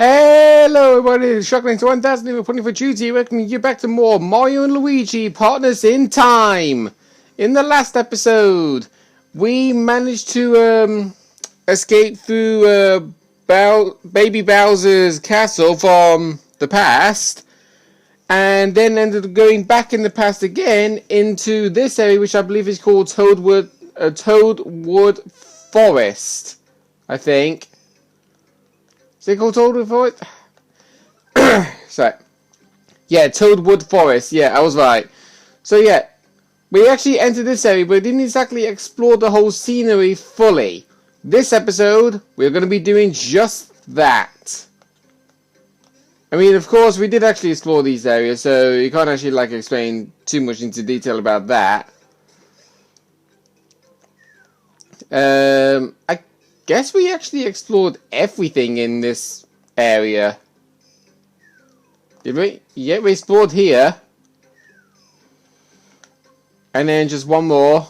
Hello everybody, it's Shockling to 1000 reporting for duty, welcoming you back to more Mario and Luigi, Partners in Time. In the last episode, we managed to escape through Baby Bowser's castle from the past, and then ended up going back in the past again into this area, which I believe is called Toadwood Forest, I think. Is it called Toadwood Forest? Sorry. Yeah, Toadwood Forest. Yeah, I was right. So yeah, we actually entered this area, but we didn't exactly explore the whole scenery fully. This episode, we're going to be doing just that. I mean, of course, we did actually explore these areas, so you can't actually explain too much into detail about that. I guess we actually explored everything in this area. Did we? Yeah, we explored here. And then just one more.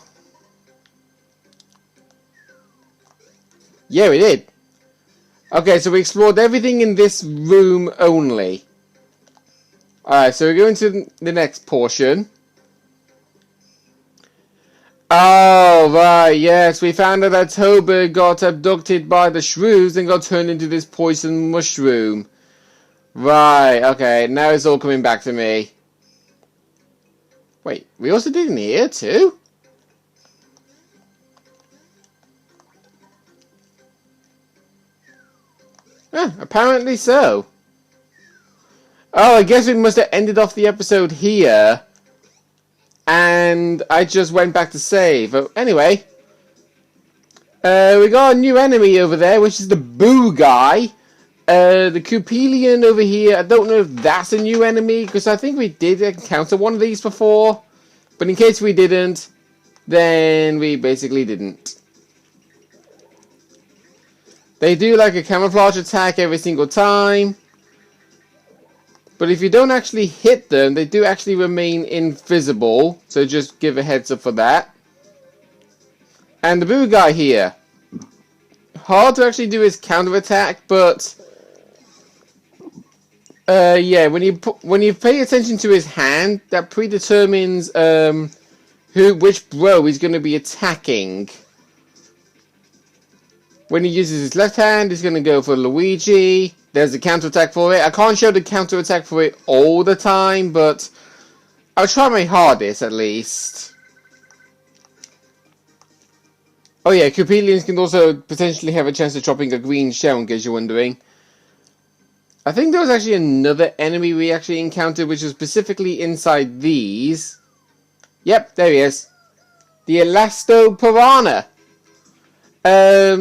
Yeah, we did. Okay, so we explored everything in this room only. Alright, so we're going to the next portion. Oh, right, yes, we found out that Toba got abducted by the shrews and got turned into this poison mushroom. Right, okay, now it's all coming back to me. Wait, we also did in here too? Apparently so. Oh, I guess we must have ended off the episode here. And I just went back to save. Anyway, we got a new enemy over there, which is the Boo guy. The Coupelian over here, I don't know if that's a new enemy, because I think we did encounter one of these before. But in case we didn't, then we basically didn't. They do like a camouflage attack every single time. But if you don't actually hit them, they do actually remain invisible. So just give a heads up for that. And the Boo guy here. Hard to actually do his counterattack, but yeah, when you pay attention to his hand, that predetermines which bro he's going to be attacking. When he uses his left hand, he's going to go for Luigi. There's a counterattack for it. I can't show the counterattack for it all the time, but I'll try my hardest at least. Oh yeah, Coupelians can also potentially have a chance of dropping a green shell, in case you're wondering. I think there was actually another enemy we actually encountered, which was specifically inside these. Yep, there he is. The Elasto Piranha.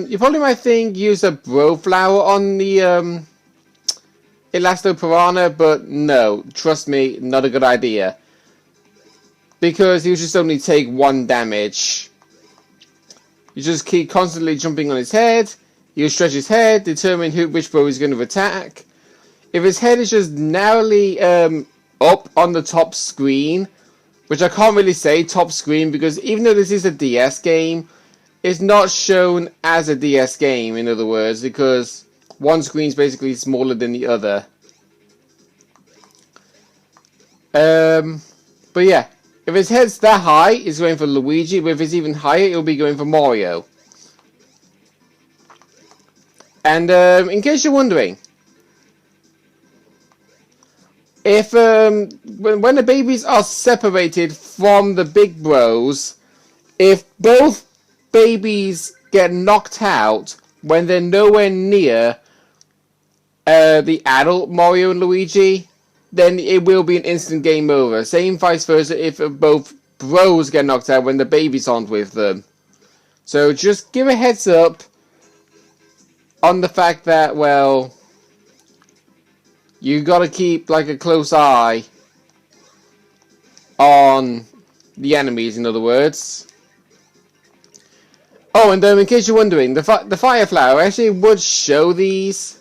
You probably might think use a bro flower on the Elasto Piranha, but no, trust me, not a good idea. Because he'll just only take 1 damage. You just keep constantly jumping on his head. He'll stretch his head, determine which bro he's going to attack. If his head is just narrowly up on the top screen, which I can't really say top screen, because even though this is a DS game, it's not shown as a DS game, in other words, because one screen is basically smaller than the other. But yeah, if his head's that high, it's going for Luigi, but if it's even higher, it'll be going for Mario. And in case you're wondering, if when the babies are separated from the big bros, if both babies get knocked out when they're nowhere near the adult Mario and Luigi, then it will be an instant game over. Same vice versa if both bros get knocked out when the babies aren't with them. So just give a heads up on the fact that, well, you gotta keep a close eye on the enemies, in other words. Oh, and in case you're wondering, the fire flower actually would show these.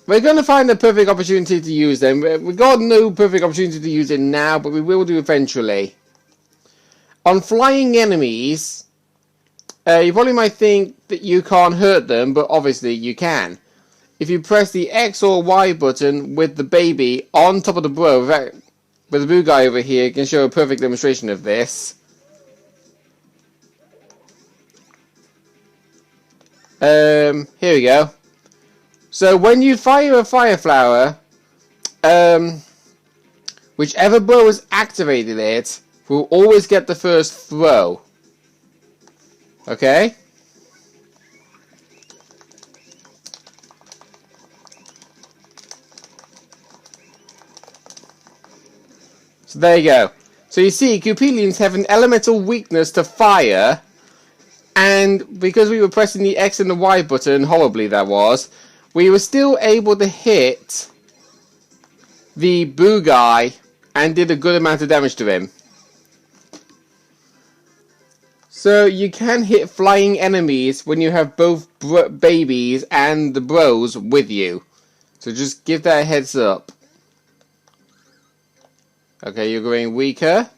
We're going to find the perfect opportunity to use them. We've got no perfect opportunity to use it now, but we will do eventually. On flying enemies, You probably might think that you can't hurt them, but obviously you can. If you press the X or Y button with the baby on top of the bro, with the blue guy over here can show a perfect demonstration of this. Here we go. So when you fire a fire flower, whichever bro has activated it will always get the first throw. Okay? So there you go. So you see, Cupilians have an elemental weakness to fire, and because we were pressing the X and the Y button, horribly that was, we were still able to hit the boo guy and did a good amount of damage to him. So you can hit flying enemies when you have both babies and the bros with you. So just give that a heads up. Okay, you're going weaker.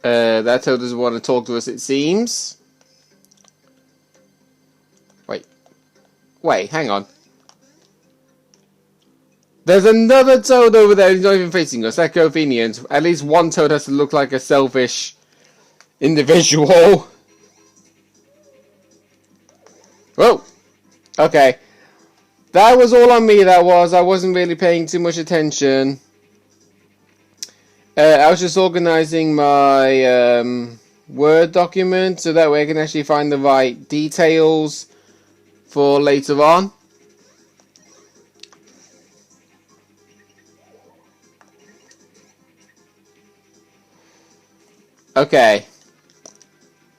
That toad doesn't want to talk to us, it seems. Wait, hang on. There's another toad over there who's not even facing us. That's convenient. At least one toad has to look like a selfish individual. Whoa! Okay. That was all on me, that was. I wasn't really paying too much attention. I was just organizing my Word document so that way I can actually find the right details for later on. Okay.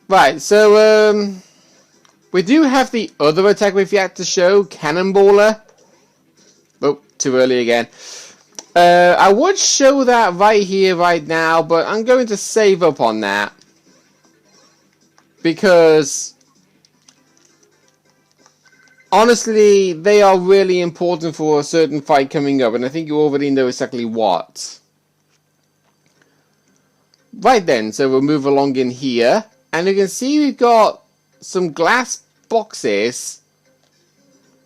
Right, so we do have the other attack we've yet to show, Cannonballer. Oh, too early again. I would show that right here, right now, but I'm going to save up on that. Because honestly, they are really important for a certain fight coming up, and I think you already know exactly what. Right then, so we'll move along in here, and you can see we've got some glass boxes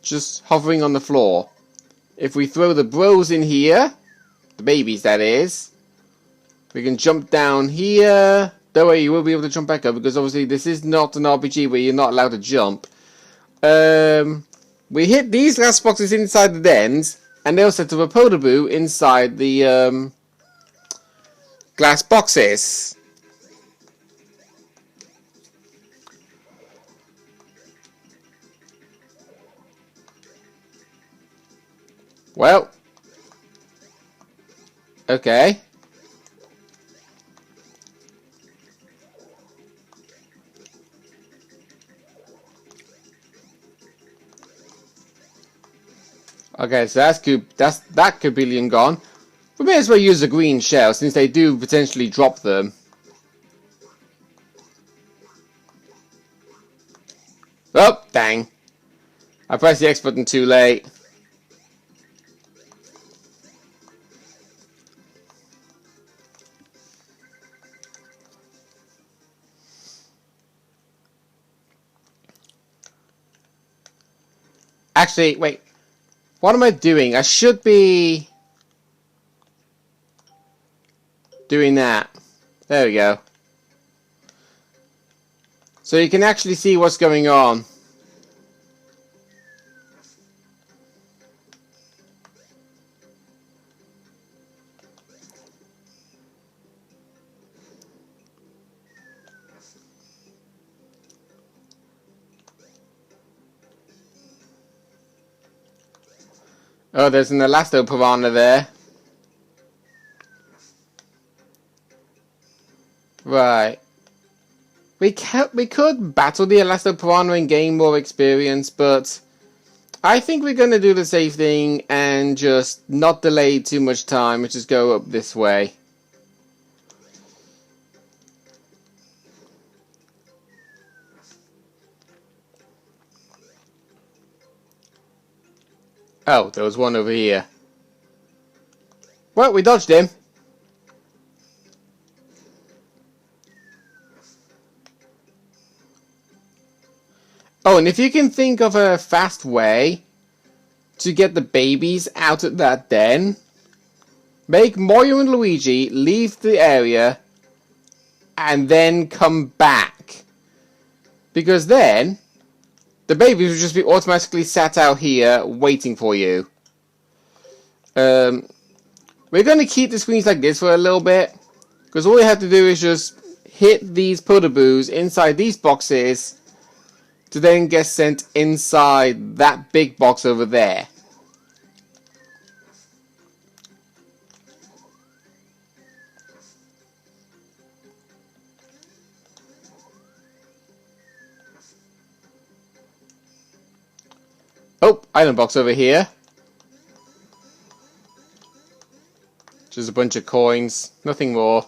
just hovering on the floor. If we throw the bros in here, the babies that is, we can jump down here. Don't worry, you will be able to jump back up, because obviously this is not an RPG where you're not allowed to jump. We hit these glass boxes inside the dens, and they'll set up a Podoboo inside the glass boxes. Well, okay. Okay, so that's that Cupilian gone. We may as well use a green shell since they do potentially drop them. Oh, dang. I pressed the X button too late. Actually, wait. What am I doing? I should be doing that. There we go. So you can actually see what's going on. Oh, there's an Elasto Piranha there. Right. We could battle the Elasto Piranha and gain more experience, but I think we're going to do the safe thing and just not delay too much time and just go up this way. Oh, there was one over here. Well, we dodged him. Oh, and if you can think of a fast way to get the babies out of that den, make Mario and Luigi leave the area and then come back. Because then the babies will just be automatically sat out here waiting for you. We're going to keep the screens like this for a little bit. Because all you have to do is just hit these Potaboos inside these boxes to then get sent inside that big box over there. Oh, item box over here. Just a bunch of coins, nothing more.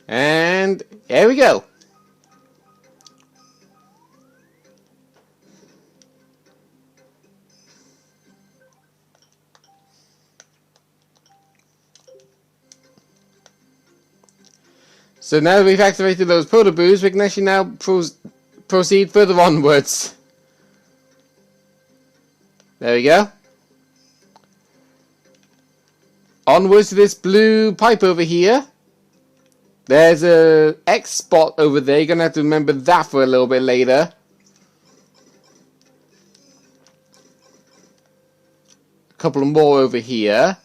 And there we go. So now that we've activated those Potaboos, we can actually now proceed further onwards. There we go. Onwards to this blue pipe over here. There's a X spot over there. You're going to have to remember that for a little bit later. A couple more over here.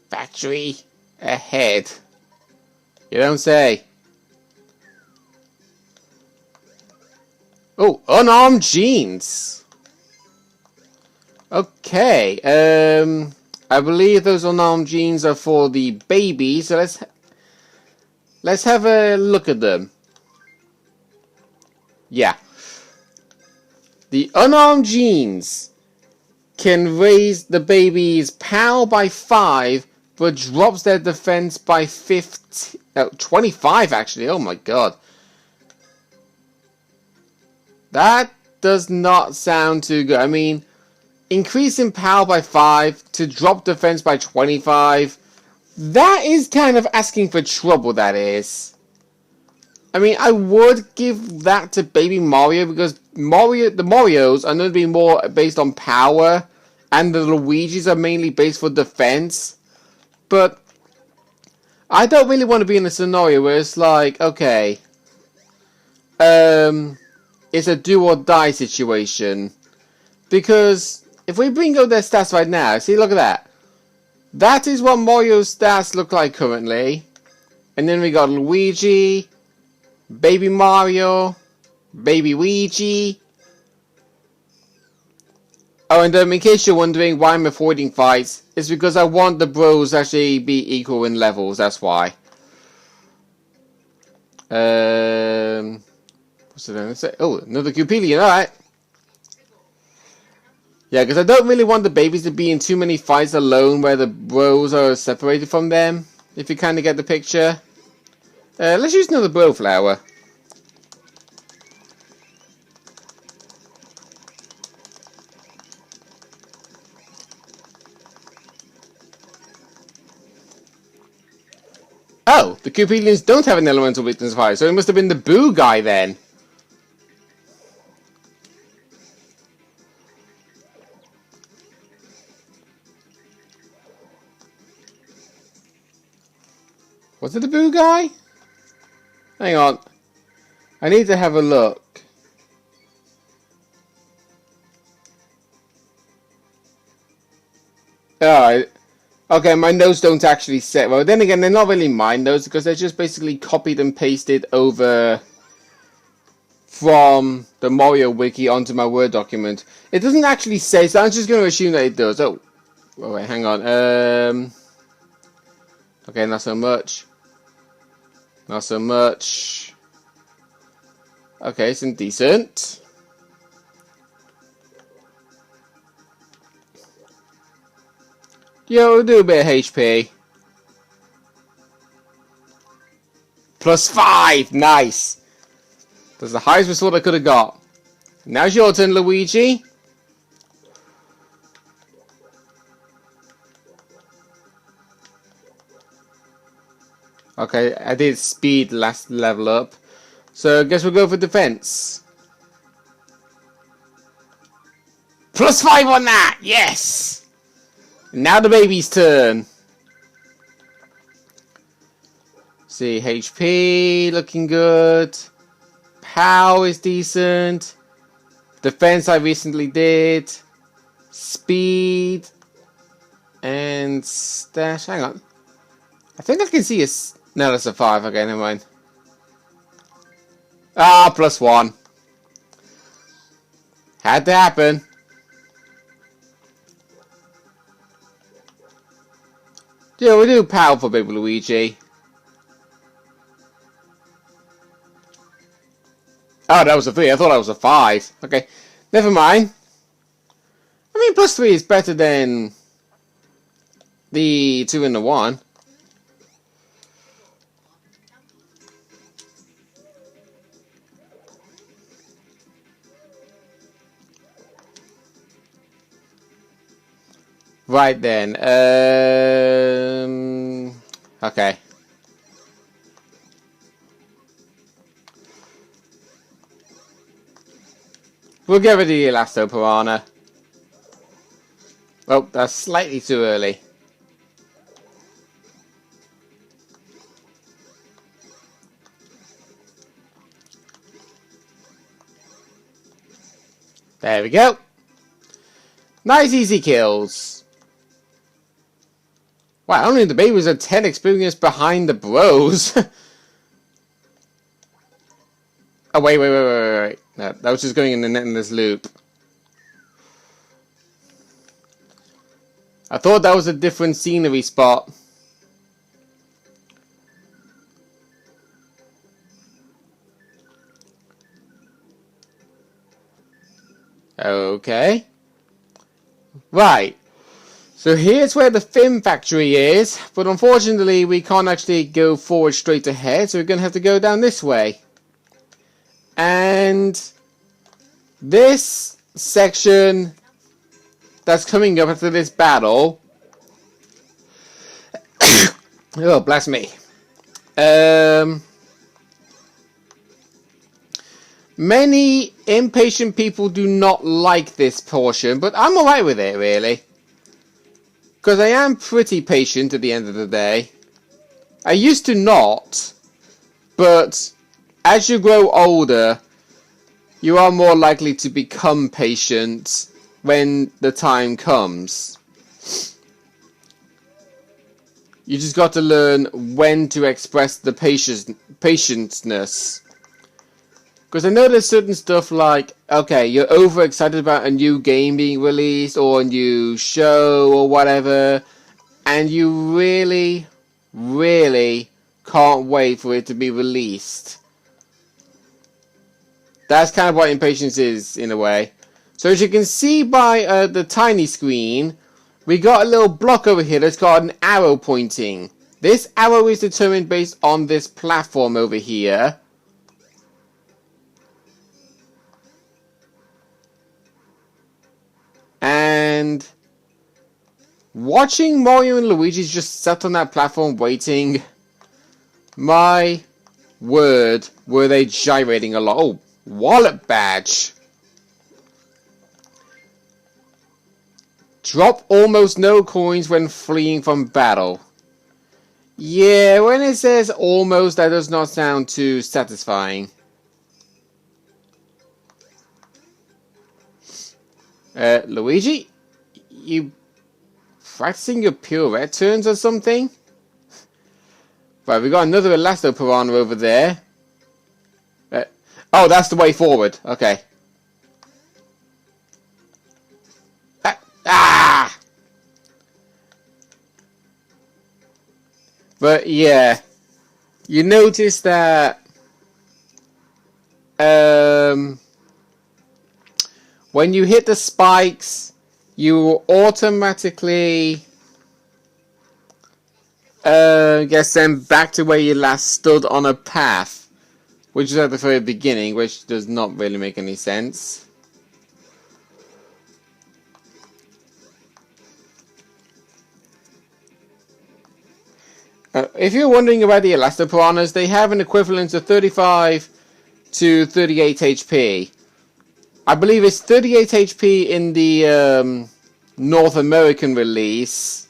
Factory ahead. You don't say. Oh, unarmed jeans. Okay. I believe those unarmed jeans are for the baby. So let's have a look at them. Yeah. The unarmed jeans can raise the baby's power by 5, but drops their defense by 25 actually. Oh my god. That does not sound too good. I mean, increasing power by 5 to drop defense by 25. That is kind of asking for trouble, that is. I mean, I would give that to Baby Mario because the Marios are going to be more based on power and the Luigis are mainly based for defense. But I don't really want to be in a scenario where it's like, okay, it's a do or die situation. Because if we bring up their stats right now, see, look at that. That is what Mario's stats look like currently. And then we got Luigi, Baby Mario, Baby Luigi. Oh, and in case you're wondering why I'm avoiding fights, it's because I want the bros to actually be equal in levels, that's why. What's it going to say? Oh, another Cupilion, alright. Yeah, because I don't really want the babies to be in too many fights alone where the bros are separated from them, if you kind of get the picture. Let's use another bro flower. Oh, the Cupilions don't have an elemental weakness of fire, so it must have been the Boo guy then. Was it the Boo guy? Hang on. I need to have a look. Alright. Okay, my notes don't actually say. Well, then again, they're not really my notes because they're just basically copied and pasted over from the Mario wiki onto my Word document. It doesn't actually say, so I'm just going to assume that it does. Oh, wait, hang on. Okay, not so much. Not so much. Okay, it's indecent. Yo, we'll do a bit of HP. +5! Nice! That's the highest result I could have got. Now's your turn, Luigi. Okay, I did speed last level up. So I guess we'll go for defense. +5 on that! Yes! Now the baby's turn. See, HP looking good. POW is decent. Defense I recently did. Speed. And stash. Hang on. I think I can see a... No, that's a 5. Okay, never mind. Ah, +1. Had to happen. Yeah, we do POW for Baby Luigi. Oh, that was a 3. I thought that was a 5. Okay, never mind. I mean, +3 is better than the 2 and the 1. Right then. Okay. We'll give it the Elasto Piranha. Oh, that's slightly too early. There we go. Nice easy kills. Wow, only the baby was a 10 experience behind the bros. Oh, wait. No, that was just going in the endless loop. I thought that was a different scenery spot. Okay. Right. So here's where the Film Factory is, but unfortunately we can't actually go forward straight ahead, so we're going to have to go down this way. And this section that's coming up after this battle... Oh, bless me. Many impatient people do not like this portion, but I'm alright with it, really. Because I am pretty patient at the end of the day. I used to not, but as you grow older, you are more likely to become patient when the time comes. You just got to learn when to express the patientness. Because I know there's certain stuff like, okay, you're overexcited about a new game being released or a new show or whatever, and you really, really can't wait for it to be released. That's kind of what impatience is, in a way. So as you can see by the tiny screen, we got a little block over here that's got an arrow pointing. This arrow is determined based on this platform over here. And watching Mario and Luigi just sat on that platform waiting, my word, were they gyrating a lot. Oh, wallet badge. Drop almost no coins when fleeing from battle. Yeah, when it says almost, that does not sound too satisfying. Luigi? You practicing your pirouette turns or something? Right, we got another Elasto Piranha over there. Oh, that's the way forward. Okay. Ah! But yeah, you notice that when you hit the spikes, you automatically get sent back to where you last stood on a path, which is at the very beginning, which does not really make any sense. If you're wondering about the elastopiranhas, they have an equivalent of 35 to 38 HP. I believe it's 38 HP in the North American release.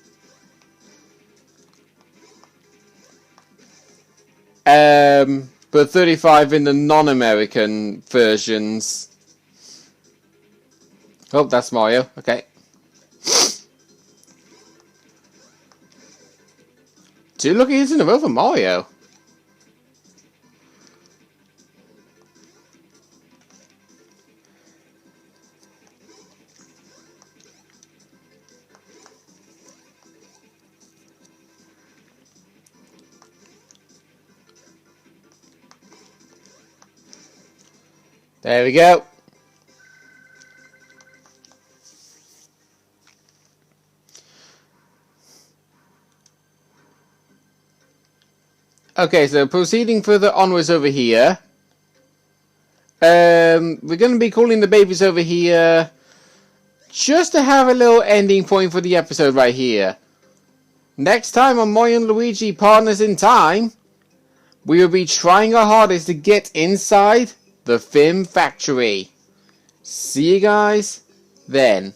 But 35 in the non-American versions. Oh, that's Mario. Okay. Two lucky hits in a row for Mario. There we go. Okay, so proceeding further onwards over here. We're going to be calling the babies over here just to have a little ending point for the episode right here. Next time on Mario and Luigi Partners in Time, we will be trying our hardest to get inside the Film Factory. See you guys then.